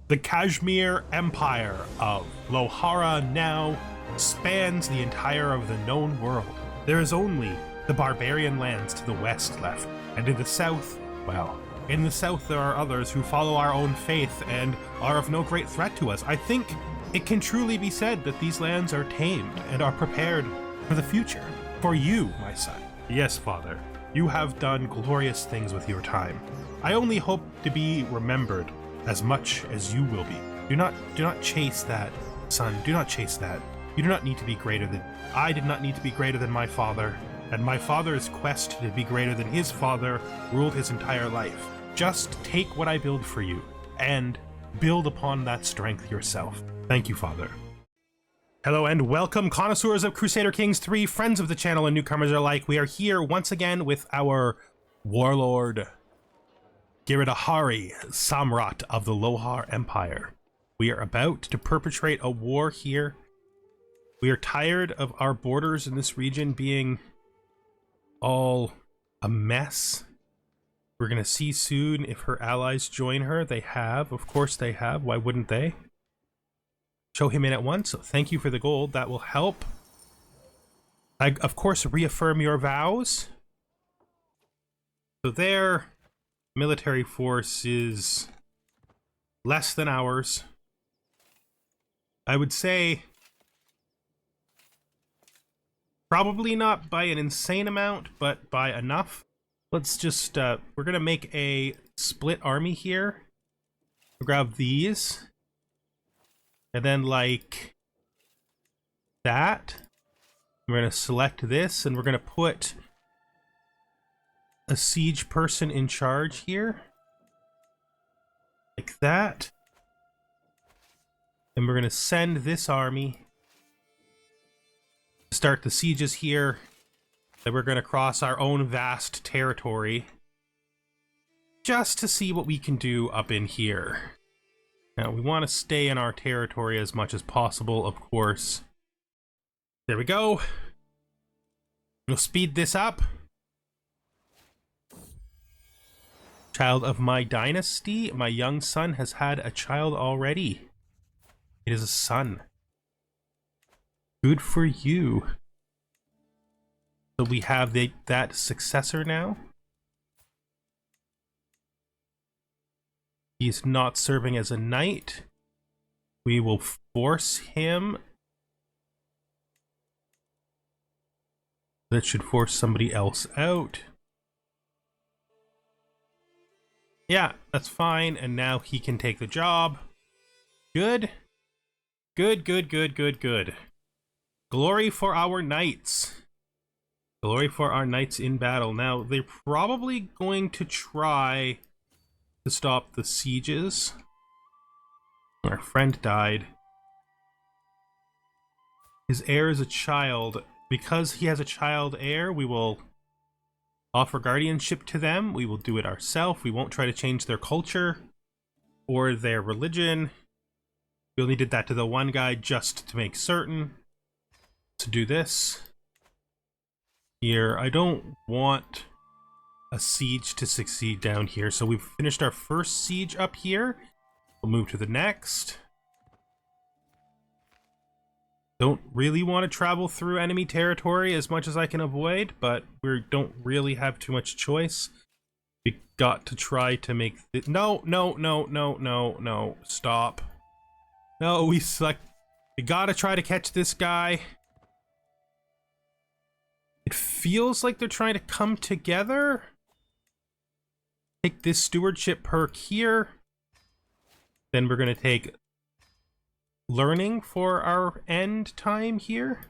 The Kashmir Empire of Lohara now spans the entire of the known world. There is only the barbarian lands to the west left, and in the south, well, in the south there are others who follow our own faith and are of no great threat to us. I think it can truly be said that these lands are tamed and are prepared for the future. For you, my son. Yes, father, you have done glorious things with your time. I only hope to be remembered as much as you will be. Do not chase that, son. Do not chase that. You do not need to be greater than... I did not need to be greater than my father, and my father's quest to be greater than his father ruled his entire life. Just take what I build for you, and build upon that strength yourself. Thank you, father. Hello and welcome, connoisseurs of Crusader Kings 3, friends of the channel and newcomers alike. We are here once again with our warlord, Giridhari, Samrat of the Lohara Empire. We are about to perpetrate a war here. We are tired of our borders in this region being all a mess. We're going to see soon if her allies join her. They have. Of course they have. Why wouldn't they? Show him in at once. So thank you for the gold. That will help. I, of course, reaffirm your vows. So their military force is less than ours. I would say probably not by an insane amount, but by enough. Let's just, we're going to make a split army here. We'll grab these. And then like that. We're going to select this and we're going to put a siege person in charge here. Like that. And we're going to send this army to start the sieges here. Then we're going to cross our own vast territory just to see what we can do up in here. Now, we want to stay in our territory as much as possible, of course. There we go. We'll speed this up. Child of my dynasty, my young son has had a child already. It is a son. Good for you. So we have that successor now. He's not serving as a knight. We will force him. That should force somebody else out. Yeah, that's fine. And now he can take the job. Good. Good, good, good, good, good. Glory for our knights. Glory for our knights in battle. Now, they're probably going to try to stop the sieges. Our friend died. His heir is a child. Because he has a child heir, we will offer guardianship to them. We will do it ourselves. We won't try to change their culture or their religion. We only did that to the one guy just to make certain. To do this here, I don't want a siege to succeed down here, so we've finished our first siege up here. We'll move to the next. Don't really want to travel through enemy territory as much as I can avoid, but we don't really have too much choice. We got to try to make this. No, stop. No, we gotta try to catch this guy. It feels like they're trying to come together. Take this stewardship perk here. Then we're going to take learning for our end time here.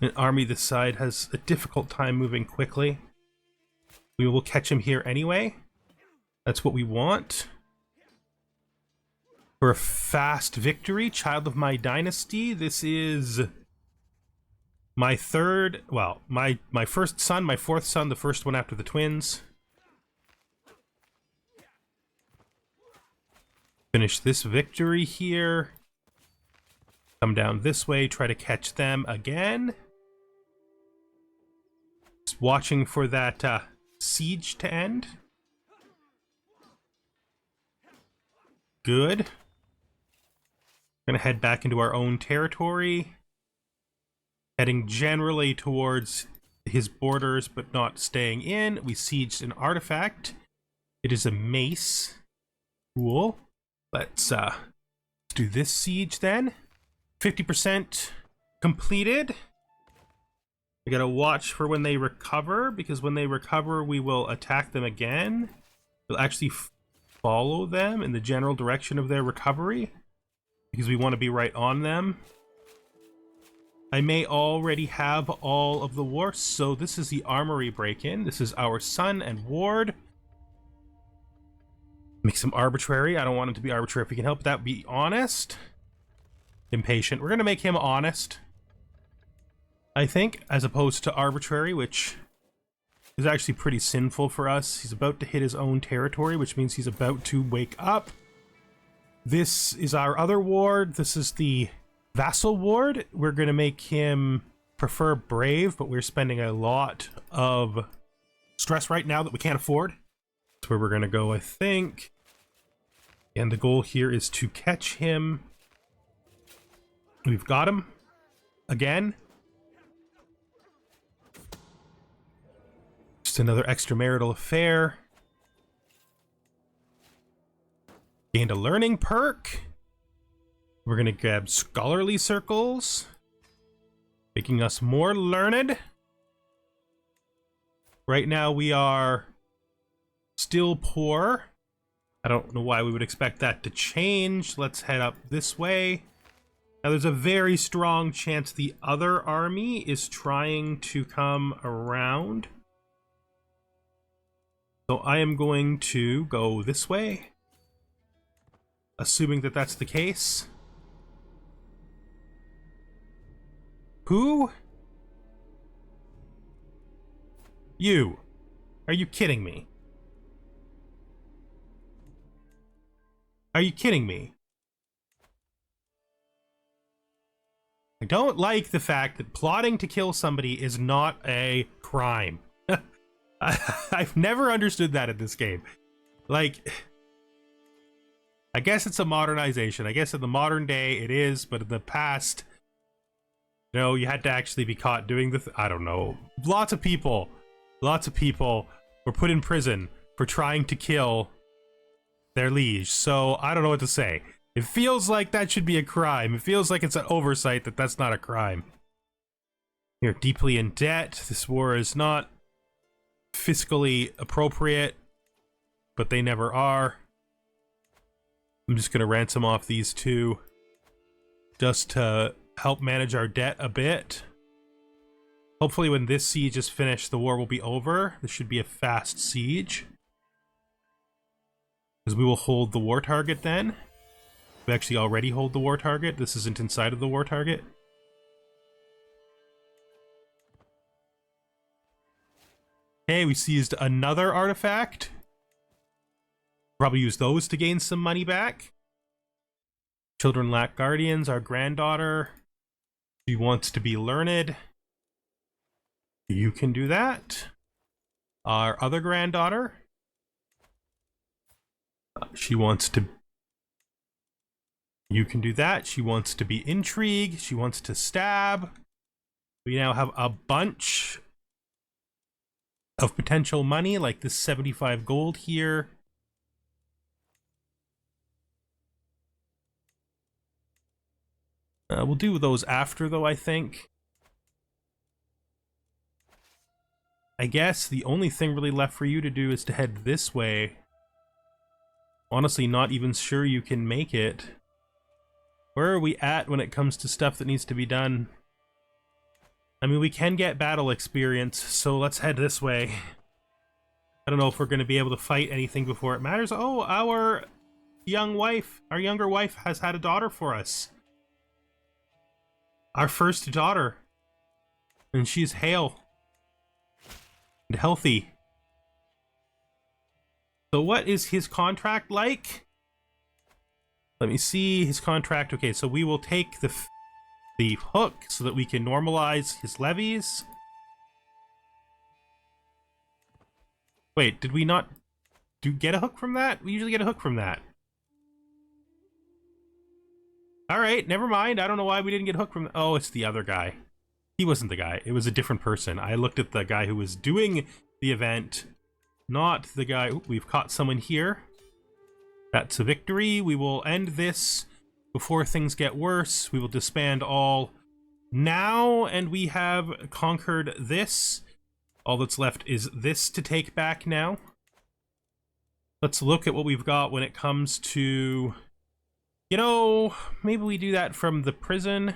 An army this side has a difficult time moving quickly. We will catch him here anyway. That's what we want. For a fast victory, child of my dynasty. This is my third, well, my first son, my fourth son, the first one after the twins. Finish this victory here. Come down this way, try to catch them again. Just watching for that siege to end. Good. Gonna head back into our own territory. Heading generally towards his borders, but not staying in. We sieged an artifact. It is a mace. Cool. Let's do this siege then. 50% completed. I gotta watch for when they recover, because when they recover, we will attack them again. We'll actually follow them in the general direction of their recovery, because we want to be right on them. I may already have all of the war, so this is the armory break-in. This is our son and ward. Make some arbitrary. I don't want him to be arbitrary if we can help that. Be honest. Impatient. We're gonna make him honest, I think, as opposed to arbitrary, which is actually pretty sinful for us. He's about to hit his own territory, which means he's about to wake up. This is our other ward. This is the vassal ward. We're going to make him prefer brave, but we're spending a lot of stress right now that we can't afford. That's where we're going to go, I think. And the goal here is to catch him. We've got him. Again. Just another extramarital affair. Gained a learning perk. We're going to grab scholarly circles, making us more learned. Right now we are still poor. I don't know why we would expect that to change. Let's head up this way. Now there's a very strong chance the other army is trying to come around. So I am going to go this way, assuming that that's the case. Who? You. Are you kidding me? Are you kidding me? I don't like the fact that plotting to kill somebody is not a crime. I've never understood that in this game. Like, I guess it's a modernization. I guess in the modern day it is, but in the past, you know, you had to actually be caught doing the I don't know. Lots of people were put in prison for trying to kill their liege. So I don't know what to say. It feels like that should be a crime. It feels like it's an oversight that that's not a crime. You're deeply in debt. This war is not fiscally appropriate, but they never are. I'm just going to ransom off these two just to help manage our debt a bit. Hopefully when this siege is finished, the war will be over. This should be a fast siege, because we will hold the war target then. We actually already hold the war target. This isn't inside of the war target. Hey, we seized another artifact. Probably use those to gain some money back. Children lack guardians. Our granddaughter, she wants to be learned. You can do that. Our other granddaughter, she wants to... You can do that. She wants to be intrigue. She wants to stab. We now have a bunch of potential money, like this 75 gold here. We'll do those after, though, I think. I guess the only thing really left for you to do is to head this way. Honestly, not even sure you can make it. Where are we at when it comes to stuff that needs to be done? I mean, we can get battle experience, so let's head this way. I don't know if we're going to be able to fight anything before it matters. Oh, our younger wife has had a daughter for us. Our first daughter. And she's hale and healthy. So what is his contract like? Let me see his contract. Okay, so we will take the hook so that we can normalize his levies. Wait, did we not get a hook from that? We usually get a hook from that. Alright, never mind. I don't know why we didn't get a hook from... Oh, it's the other guy. He wasn't the guy. It was a different person. I looked at the guy who was doing the event, not the guy... Ooh, we've caught someone here. That's a victory. We will end this before things get worse. We will disband all now, and we have conquered this. All that's left is this to take back now. Let's look at what we've got when it comes to... You know, maybe we do that from the prison.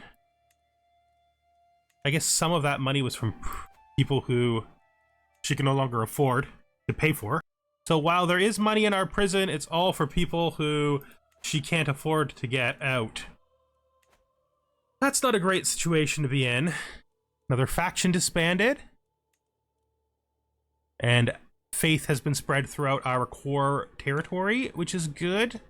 I guess some of that money was from people who she can no longer afford to pay for. So while there is money in our prison, it's all for people who she can't afford to get out. That's not a great situation to be in. Another faction disbanded. And faith has been spread throughout our core territory, which is good.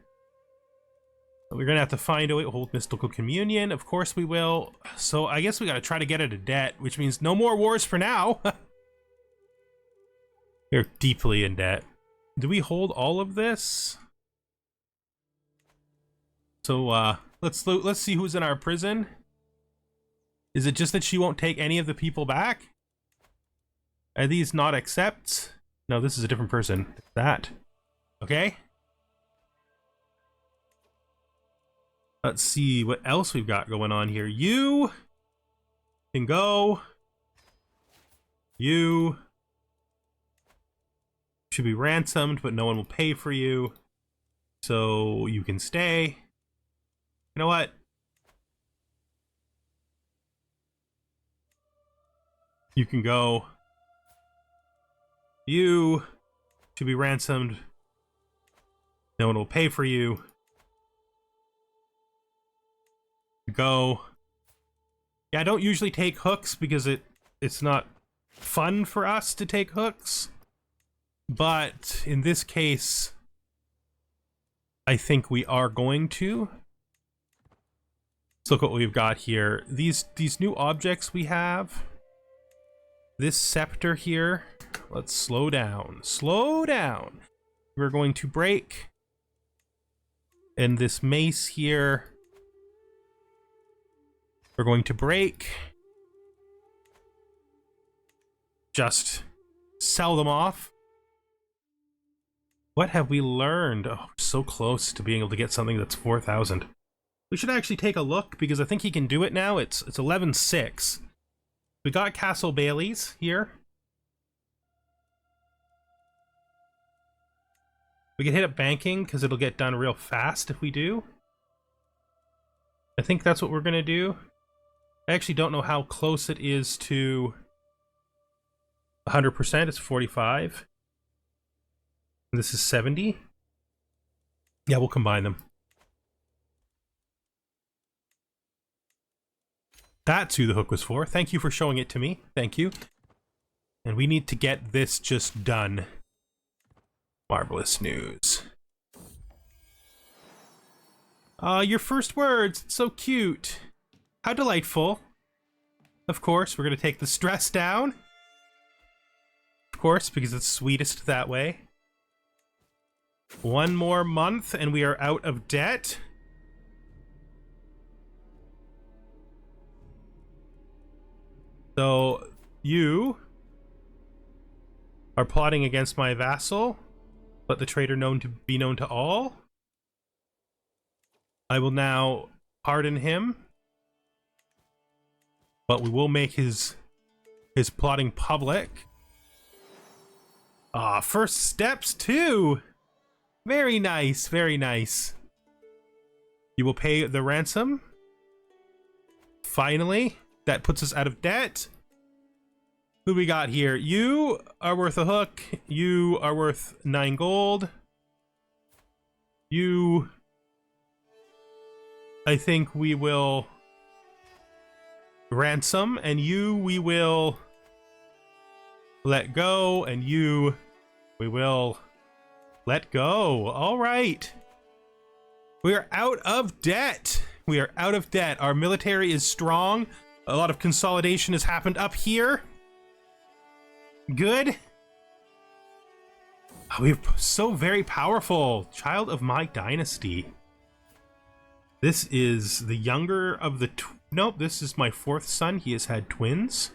We're gonna have to find a way to hold mystical communion. Of course we will. So I guess we gotta try to get out of debt, which means no more wars for now. We're deeply in debt. Do we hold all of this? So let's see who's in our prison. Is it just that she won't take any of the people back? Are these not accepts? No, this is a different person. That. Okay. Let's see what else we've got going on here. You can go. You should be ransomed, but no one will pay for you. So you can stay. You know what? You can go. You should be ransomed. No one will pay for you. Go. Yeah, I don't usually take hooks because it's not fun for us to take hooks. But in this case, I think we are going to. Let's look at what we've got here. These new objects we have. This scepter here. Let's slow down. Slow down. We're going to break. And this mace here. We're going to break. Just sell them off. What have we learned? Oh, so close to being able to get something that's 4,000. We should actually take a look because I think he can do it now. It's 11.6. We got Castle Bailey's here. We can hit up banking because it'll get done real fast if we do. I think that's what we're going to do. I actually don't know how close it is to 100%. It's 45. And this is 70. Yeah, we'll combine them. That's who the hook was for. Thank you for showing it to me. Thank you. And we need to get this just done. Marvelous news. Your first words. It's so cute. How delightful. Of course, we're going to take the stress down. Of course, because it's sweetest that way. One more month and we are out of debt. So, you are plotting against my vassal. Let the traitor be known to all. I will now pardon him. But we will make his plotting public. First steps too. Very nice, very nice. You will pay the ransom. Finally, that puts us out of debt. Who we got here? You are worth a hook. You are worth 9 gold. You, I think we will ransom, and you we will let go, and you we will let go. All right. We are out of debt. We are out of debt. Our military is strong. A lot of consolidation has happened up here. Good. We're so very powerful. Child of my dynasty. This is the younger of the... Nope, this is my 4th son. He has had twins.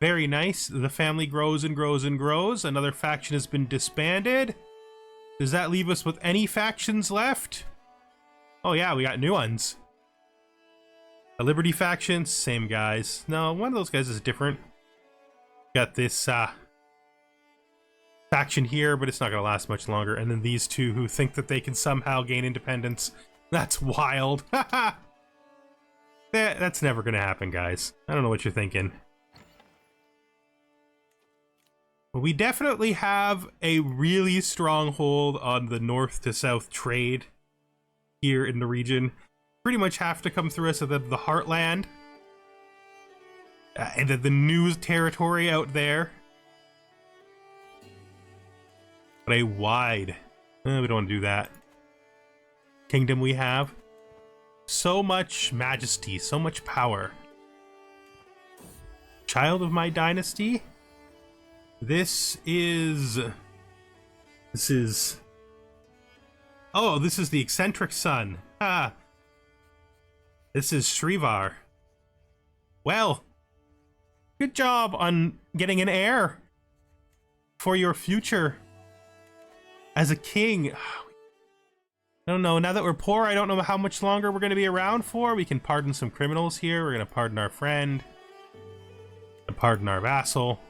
Very nice. The family grows and grows and grows. Another faction has been disbanded. Does that leave us with any factions left? Oh yeah, we got new ones. The Liberty faction, same guys. No, one of those guys is different. Got this faction here, but it's not going to last much longer. And then these two who think that they can somehow gain independence. That's wild. That's never going to happen, guys. I don't know what you're thinking. We definitely have a really strong hold on the north to south trade here in the region. Pretty much have to come through us of the heartland. And the new territory out there. But a wide... we don't want to do that. Kingdom we have. So much majesty, so much power. Child of my dynasty. This is... Oh, this is the eccentric son. Ah. This is Srivar. Well, good job on getting an heir for your future as a king. I don't know. Now that we're poor, I don't know how much longer we're going to be around for. We can pardon some criminals here. We're going to pardon our friend. And pardon our vassal.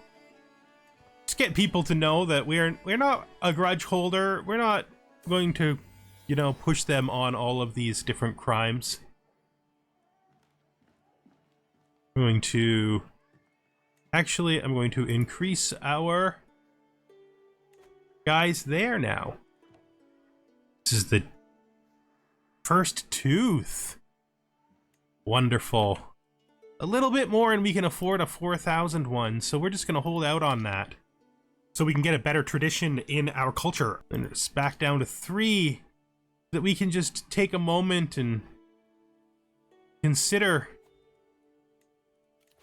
Just get people to know that we're not a grudge holder. We're not going to, you know, push them on all of these different crimes. I'm going to... Actually, I'm going to increase our guys there now. This is the first tooth. Wonderful. A little bit more and we can afford a 4,000 one, so we're just going to hold out on that. So we can get a better tradition in our culture. And it's back down to 3. That we can just take a moment and consider.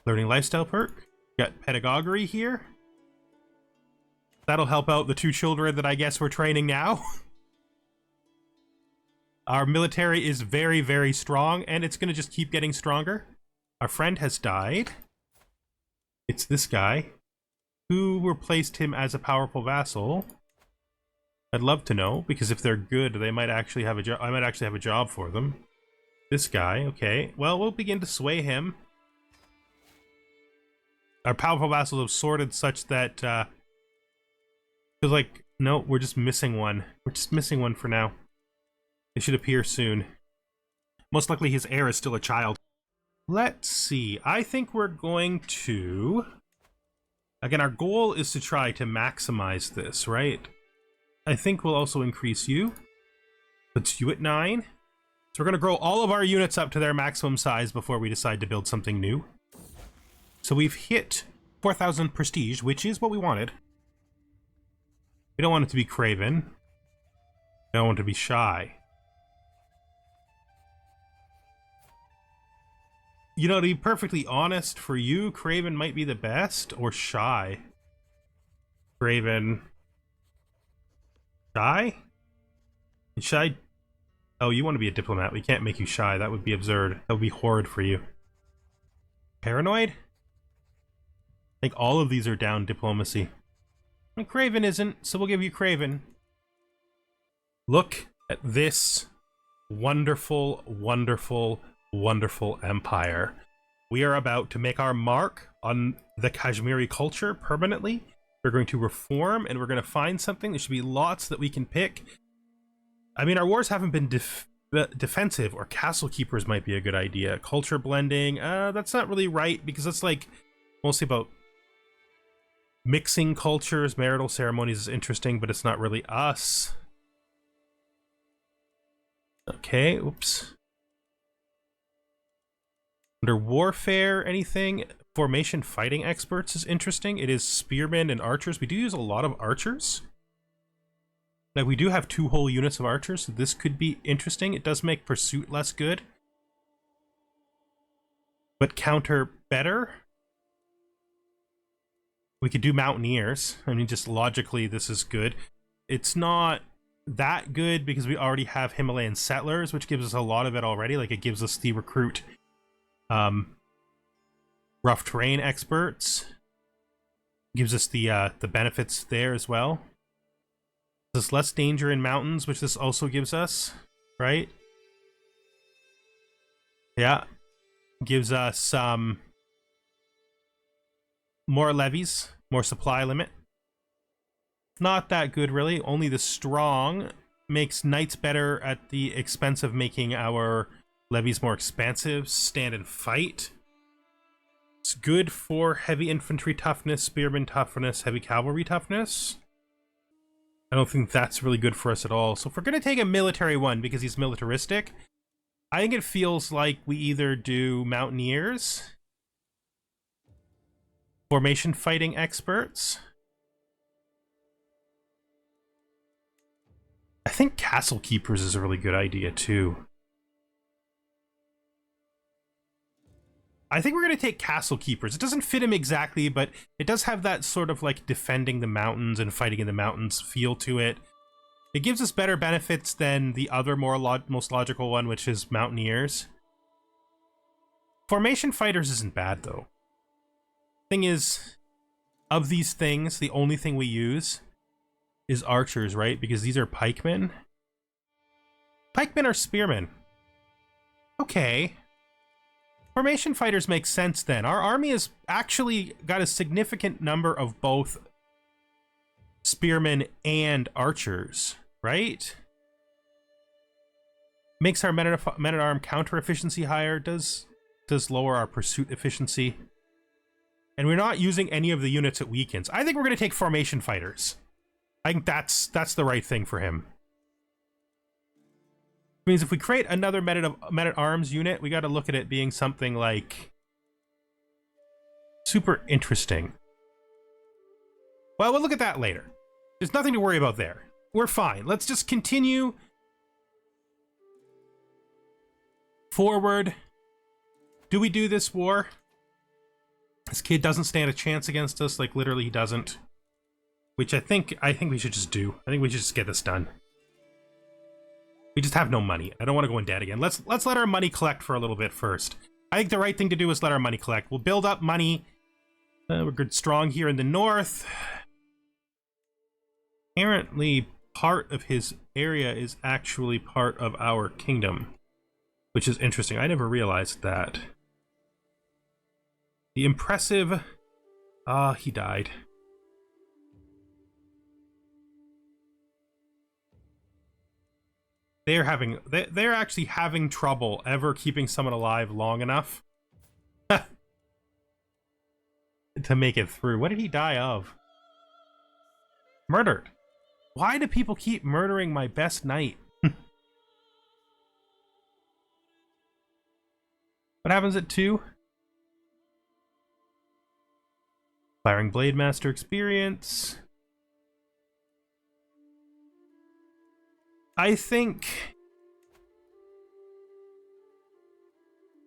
Learning lifestyle perk. Got pedagogy here. That'll help out the 2 children that I guess we're training now. Our military is very, very strong, and it's going to just keep getting stronger. Our friend has died. It's this guy. Who replaced him as a powerful vassal? I'd love to know, because if they're good, they might actually have a job. I might actually have a job for them. This guy, okay. Well, we'll begin to sway him. Our powerful vassals have sorted such that, feels like, no, we're just missing one. We're just missing one for now. They should appear soon. Most likely his heir is still a child. Let's see. I think we're going to... Again, our goal is to try to maximize this, right? I think we'll also increase you. Puts you at 9. So we're going to grow all of our units up to their maximum size before we decide to build something new. So we've hit 4,000 prestige, which is what we wanted. We don't want it to be craven. We don't want it to be shy. You know, to be perfectly honest, for you, craven might be the best, or shy. Craven. Shy? Shy? Oh, you want to be a diplomat. We can't make you shy. That would be absurd. That would be horrid for you. Paranoid? I think all of these are down diplomacy. And craven isn't, so we'll give you craven. Look at this wonderful, wonderful, wonderful empire. We are about to make our mark on the Kashmiri culture permanently. We're going to reform and we're going to find something. There should be lots that we can pick. I mean, our wars haven't been defensive, or castle keepers might be a good idea. Culture blending, that's not really right, because that's like mostly about mixing cultures. Marital ceremonies is interesting, but it's not really us. Okay, oops. Under warfare, anything? Formation fighting experts is interesting. It is spearmen and archers. We do use a lot of archers. Like, we do have 2 whole units of archers, so this could be interesting. It does make pursuit less good, but counter better. We could do mountaineers. I mean, just logically, this is good. It's not that good because we already have Himalayan settlers, which gives us a lot of it already. Like, it gives us the recruit rough terrain experts. Gives us the benefits there as well. There's less danger in mountains, which this also gives us, right? Yeah. Gives us more levies, more supply limit. Not that good, really. Only the strong makes knights better at the expense of making our levies more expansive. Stand and fight. It's good for heavy infantry toughness, spearman toughness, heavy cavalry toughness. I don't think that's really good for us at all. So if we're going to take a military one because he's militaristic, I think it feels like we either do mountaineers, formation fighting experts. I think castle keepers is a really good idea too. I think we're going to take castle keepers. It doesn't fit him exactly, but it does have that sort of like defending the mountains and fighting in the mountains feel to it. It gives us better benefits than the other most logical one, which is mountaineers. Formation fighters isn't bad though. Thing is, of these things, the only thing we use is archers, right? Because these are pikemen. Pikemen are spearmen. Okay. Formation fighters make sense then. Our army has actually got a significant number of both spearmen and archers, right? Makes our men-at-arm counter efficiency higher, does lower our pursuit efficiency. And we're not using any of the units it weakens. I think we're going to take formation fighters. I think that's the right thing for him. It means if we create another men-at-arms unit, we got to look at it being something like super interesting. Well, we'll look at that later. There's nothing to worry about there. We're fine. Let's just continue forward. Do we do this war? This kid doesn't stand a chance against us. Like, literally, he doesn't. Which I think we should just do. I think we should just get this done. We just have no money. I don't want to go in debt again. Let's let our money collect for a little bit first. I think the right thing to do is let our money collect. We'll build up money. We're good, strong here in the north. Apparently, part of his area is actually part of our kingdom, which is interesting. I never realized that. The impressive... he died. They're actually having trouble ever keeping someone alive long enough to make it through. What did he die of? Murdered. Why do people keep murdering my best knight? What happens at 2? Firing Blade Master experience. I think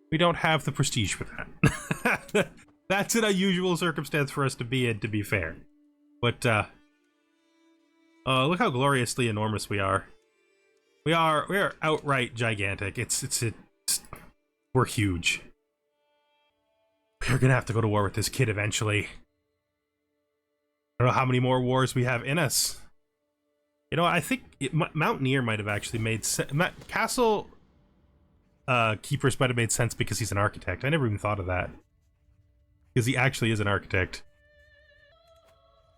we don't have the prestige for that. That's an unusual circumstance for us to be in, to be fair. But, look how gloriously enormous we are. We are outright gigantic. We're huge. We're gonna have to go to war with this kid eventually. I don't know how many more wars we have in us. You know, I think Mountaineer might have actually made sense. Castle Keepers might have made sense because he's an architect. I never even thought of that. Because he actually is an architect.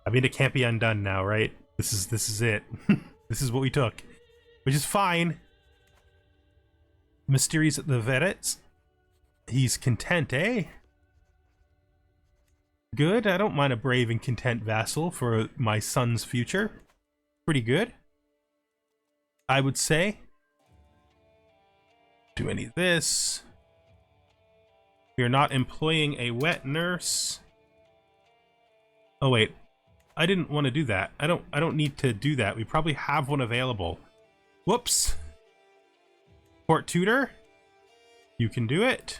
I mean, it can't be undone now, right? This is it. This is what we took. Which is fine. Mysteries at the Vedets. He's content, eh? Good. I don't mind a brave and content vassal for my son's future. Pretty good, I would say. Do any of this. We are not employing a wet nurse. Oh wait, I didn't want to do that. I don't need to do that. We probably have one available. Whoops. Court tutor, you can do it.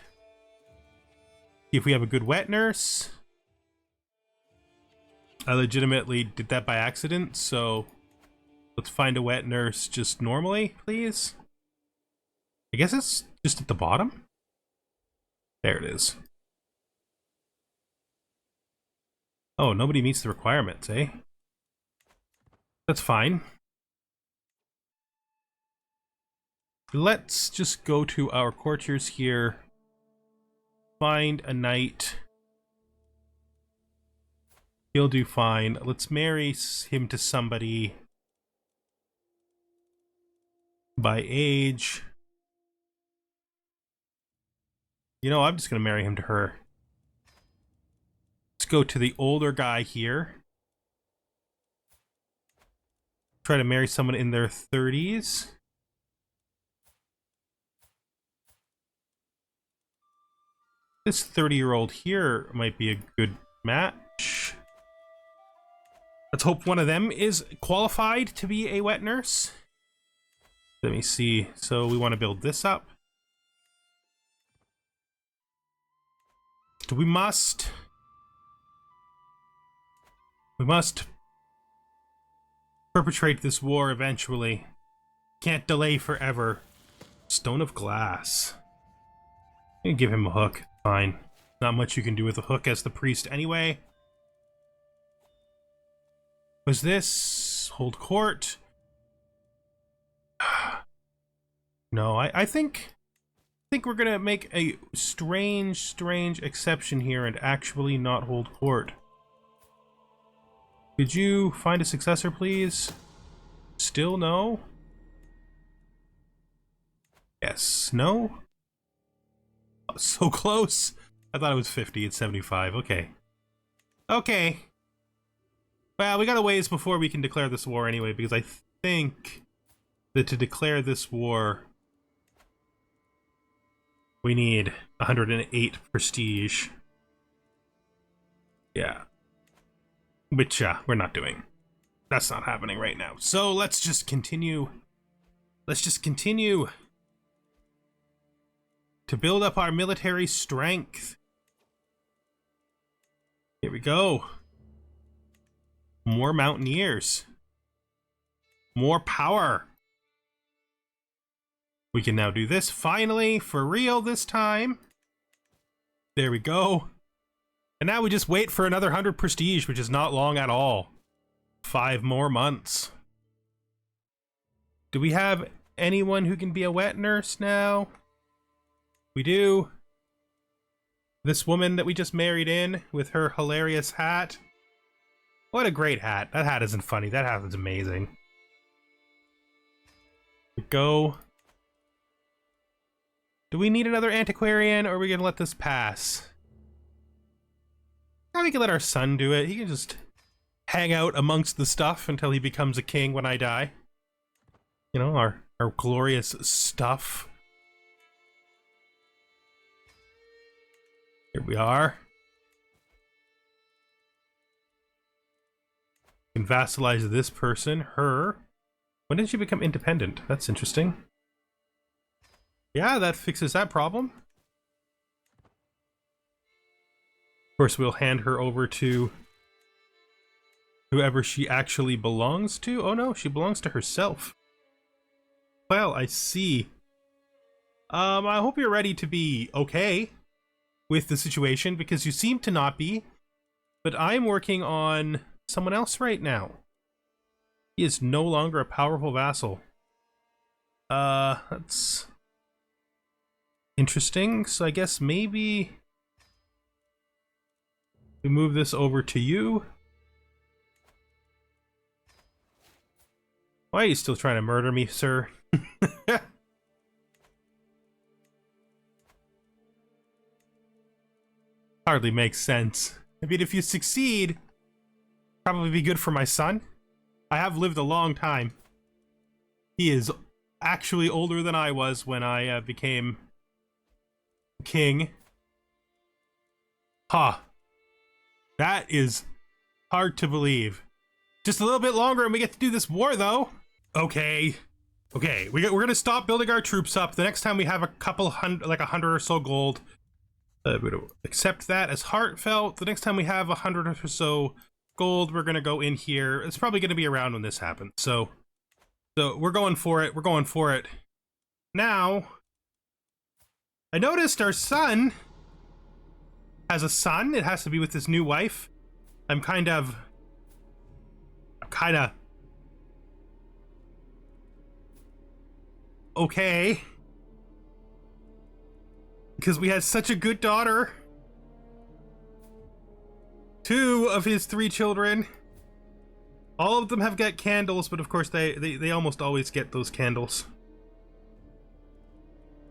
See if we have a good wet nurse. I legitimately did that by accident, so let's find a wet nurse just normally, please. I guess it's just at the bottom. There it is. Oh, nobody meets the requirements, eh? That's fine. Let's just go to our courtiers here. Find a knight. He'll do fine. Let's marry him to somebody by age. You know, I'm just gonna marry him to her. Let's go to the older guy here. Try to marry someone in their 30s. This 30-year-old here might be a good match. Let's hope one of them is qualified to be a wet nurse. Let me see. So we want to build this up. We must perpetrate this war eventually. Can't delay forever. Stone of glass. I'm gonna give him a hook. Fine. Not much you can do with a hook as the priest anyway. Was this hold court? No, I think we're gonna make a strange exception here and actually not hold court. Could you find a successor, please? Still no? Yes. No? Oh, so close. I thought it was 50. It's 75. Okay. Okay. Well, we got a ways before we can declare this war anyway, because I think that to declare this war, we need 108 prestige. Yeah. Which, we're not doing. That's not happening right now. So let's just continue. Let's just continue to build up our military strength. Here we go. More mountaineers. More power. We can now do this finally, for real this time. There we go. And now we just wait for another 100 prestige, which is not long at all. 5 more months. Do we have anyone who can be a wet nurse now? We do. This woman that we just married in with her hilarious hat. What a great hat. That hat isn't funny. That hat is amazing. Go. Do we need another antiquarian, or are we gonna let this pass? Now we can let our son do it. He can just hang out amongst the stuff until he becomes a king when I die. You know, our glorious stuff. Here we are. We can vassalize this person, her. When did she become independent? That's interesting. Yeah, that fixes that problem. Of course, we'll hand her over to whoever she actually belongs to. Oh no, she belongs to herself. Well, I see. I hope you're ready to be okay with the situation, because you seem to not be. But I'm working on someone else right now. He is no longer a powerful vassal. That's interesting. So I guess maybe we move this over to you. Why are you still trying to murder me, sir? Hardly makes sense. I mean, if you succeed, probably be good for my son. I have lived a long time. He is actually older than I was when I became king. Huh. That is hard to believe. Just a little bit longer and we get to do this war, though. Okay. Okay, we're gonna stop building our troops up. The next time we have a couple hundred, like 100 or so gold, we're gonna accept that as heartfelt. The next time we have 100 or so gold. We're gonna go in here. It's probably gonna be around when this happens. So we're going for it. We're going for it. Now, I noticed our son has a son. It has to be with his new wife. I'm kind of okay. Because we had such a good daughter. 2 of his 3 children. All of them have got candles, but of course they almost always get those candles.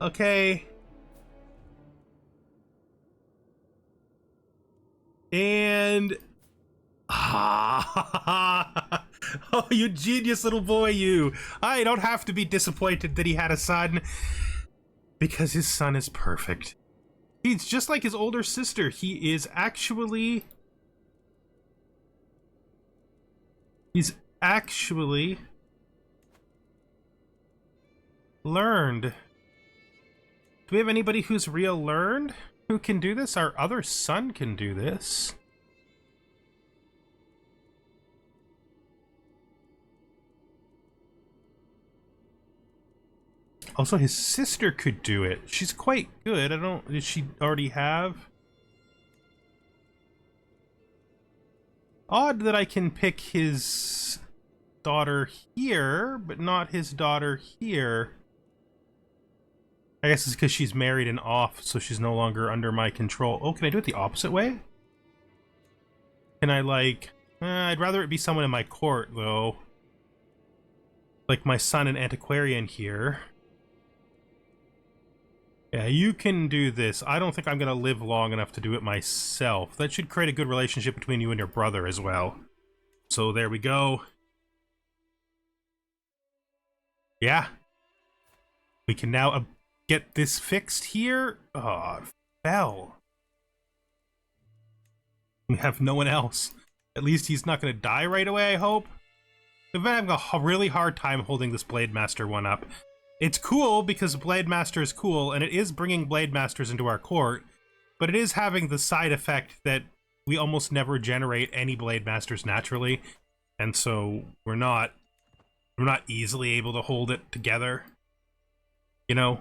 Okay. And... oh, you genius little boy, you. I don't have to be disappointed that he had a son. Because his son is perfect. He's just like his older sister. He is actually... He's actually... learned. Do we have anybody who's real learned? Who can do this? Our other son can do this. Also, his sister could do it. She's quite good. Did she already have? Odd that I can pick his daughter here, but not his daughter here. I guess it's because she's married and off, so she's no longer under my control. Oh, can I do it the opposite way? Can I, like... I'd rather it be someone in my court, though. Like my son, an antiquarian here. Yeah, you can do this. I don't think I'm gonna live long enough to do it myself. That should create a good relationship between you and your brother as well. So there we go. Yeah. We can now get this fixed here. Oh, it fell. We have no one else. At least he's not gonna die right away, I hope. We've been having a really hard time holding this Blade Master one up. It's cool because Blade Master is cool, and it is bringing Blade Masters into our court, but it is having the side effect that we almost never generate any Blade Masters naturally, and so we're not easily able to hold it together, you know?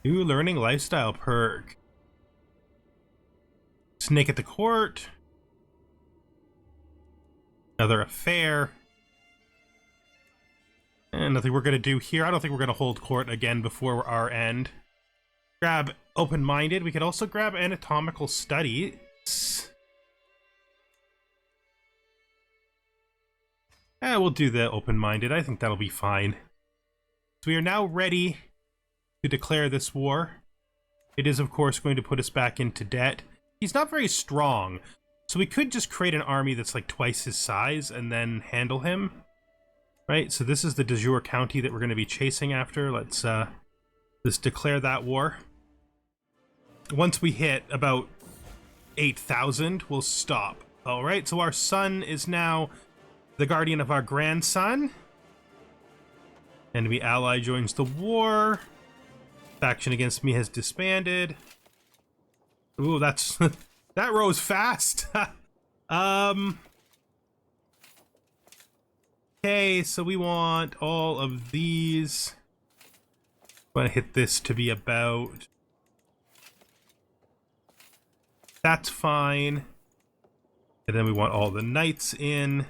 New learning lifestyle perk. Snake at the court. Another affair. And nothing we're going to do here. I don't think we're going to hold court again before our end. Grab open-minded. We could also grab anatomical studies. We'll do the open-minded. I think that'll be fine. So we are now ready to declare this war. It is, of course, going to put us back into debt. He's not very strong, so we could just create an army that's like twice his size and then handle him. Right, so this is the de jure county that we're going to be chasing after. Let's declare that war. Once we hit about 8,000, we'll stop. All right, so our son is now the guardian of our grandson. Enemy ally joins the war. Faction against me has disbanded. Ooh, that's that rose fast. Okay, so we want all of these. I'm gonna hit this to be about. That's fine. And then we want all the knights in.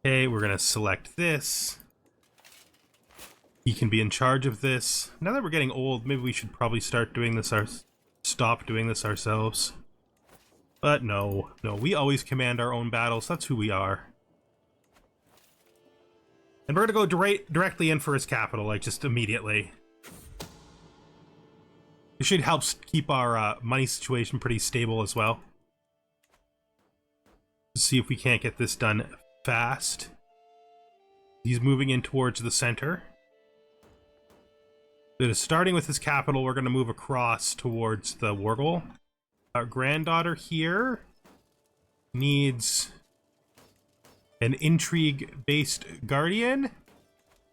Okay, we're gonna select this. He can be in charge of this. Now that we're getting old, maybe we should probably start doing this stop doing this ourselves. But no, we always command our own battles. That's who we are. And we're gonna go directly in for his capital, like just immediately. It should help keep our money situation pretty stable as well. Let's see if we can't get this done fast. He's moving in towards the center. So starting with his capital, we're gonna move across towards the Wargle. Our granddaughter here needs an intrigue-based guardian.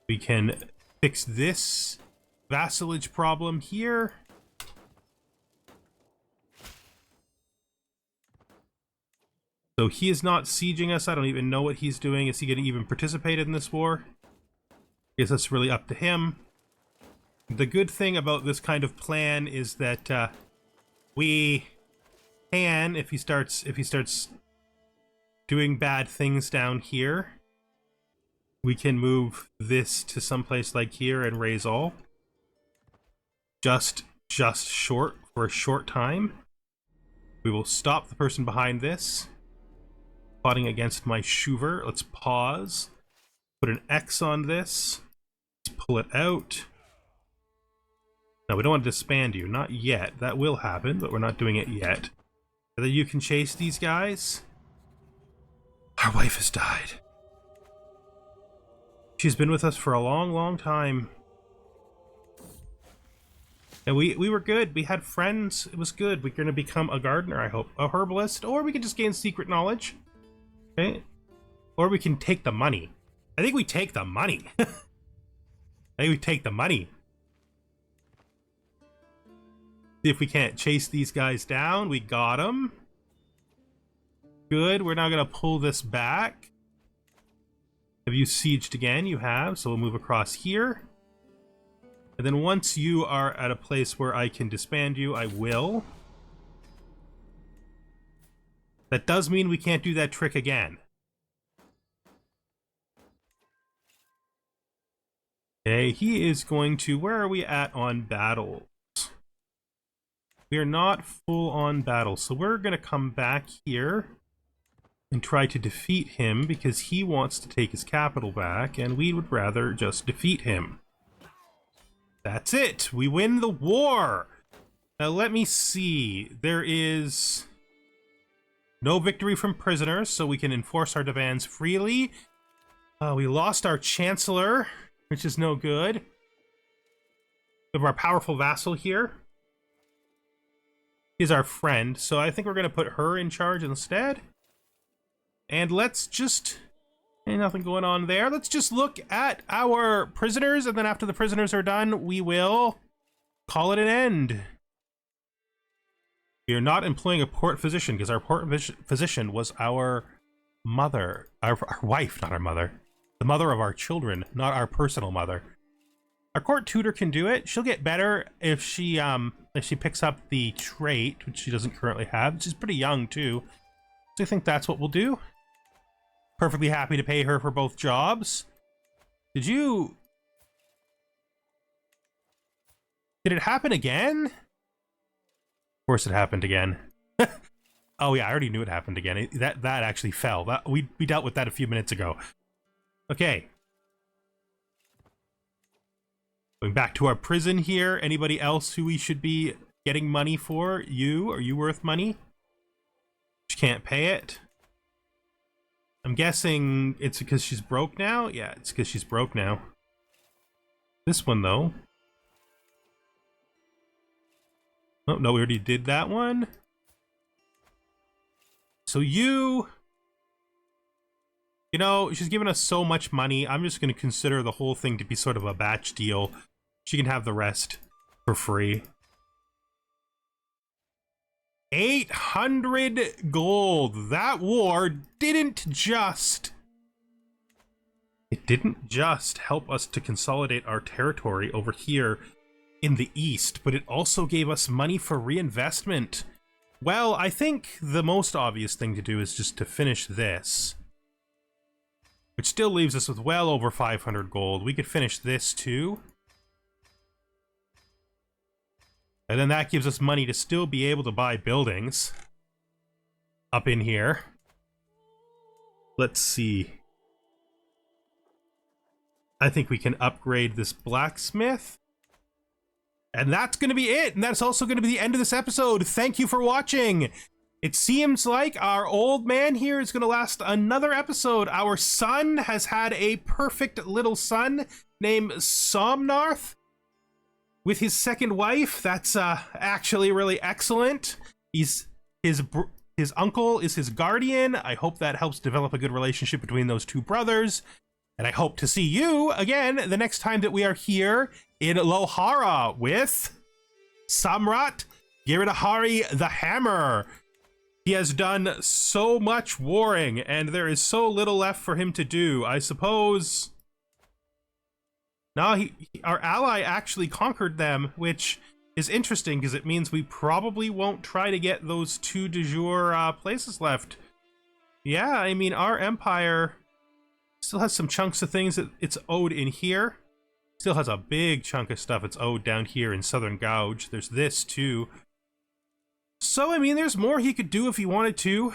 We can fix this vassalage problem here. So he is not sieging us. I don't even know what he's doing. Is he going to even participate in this war? I guess that's really up to him. The good thing about this kind of plan is that we can, if he starts doing bad things down here, we can move this to someplace like here and raise all. Just short for a short time. We will stop the person behind this. Plotting against my Shuver. Let's pause. Put an X on this. Let's pull it out. Now, we don't want to disband you. Not yet. That will happen, but we're not doing it yet. Whether you can chase these guys. Our wife has died. She's been with us for a long, long time. And we were good. We had friends. It was good. We're going to become a gardener, I hope. A herbalist. Or we can just gain secret knowledge. Okay. Or we can take the money. I think we take the money. I think we take the money. See if we can't chase these guys down. We got them. Good. We're now going to pull this back. Have you sieged again? You have. So we'll move across here. And then once you are at a place where I can disband you, I will. That does mean we can't do that trick again. Okay, he is going to... Where are we at on battles? We are not full on battle, so we're going to come back here and try to defeat him because he wants to take his capital back, and we would rather just defeat him. That's it! We win the war! Now let me see. There is no victory from prisoners, so we can enforce our demands freely. We lost our chancellor, which is no good. We have our powerful vassal here. He's our friend, so I think we're going to put her in charge instead. And let's just... Ain't nothing going on there. Let's just look at our prisoners, and then after the prisoners are done, we will call it an end. We are not employing a port physician, because our port physician was our mother. Our wife, not our mother. The mother of our children, not our personal mother. Our court tutor can do it. She'll get better if she picks up the trait, which she doesn't currently have. She's pretty young, too. So I think that's what we'll do. Perfectly happy to pay her for both jobs. Did it happen again? Of course it happened again. Oh yeah, I already knew it happened again. That actually fell. We dealt with that a few minutes ago. Okay. Going back to our prison here. Anybody else who we should be getting money for? You? Are you worth money? She can't pay it. I'm guessing it's because she's broke now? Yeah, it's because she's broke now. This one, though. Oh, no, we already did that one. So you know, she's given us so much money. I'm just going to consider the whole thing to be sort of a batch deal. She can have the rest for free. 800 gold. That war didn't just help us to consolidate our territory over here in the east, but it also gave us money for reinvestment. Well, I think the most obvious thing to do is just to finish this, which still leaves us with well over 500 gold. We could finish this too. And then that gives us money to still be able to buy buildings up in here. Let's see. I think we can upgrade this blacksmith. And that's going to be it. And that's also going to be the end of this episode. Thank you for watching. It seems like our old man here is going to last another episode. Our son has had a perfect little son named Samrat with his second wife. That's actually really excellent. His uncle is his guardian. I hope that helps develop a good relationship between those two brothers. And I hope to see you again the next time that we are here in Lohara with Samrat, Giridhari the Hammer. He has done so much warring, and there is so little left for him to do. I suppose... No, our ally actually conquered them, which is interesting, because it means we probably won't try to get those 2 de jure places left. Yeah, I mean, our empire still has some chunks of things that it's owed in here. Still has a big chunk of stuff it's owed down here in Southern Gouge. There's this, too. So, I mean, there's more he could do if he wanted to.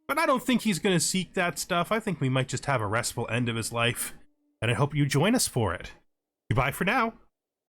But I don't think he's going to seek that stuff. I think we might just have a restful end of his life. And I hope you join us for it. Goodbye for now.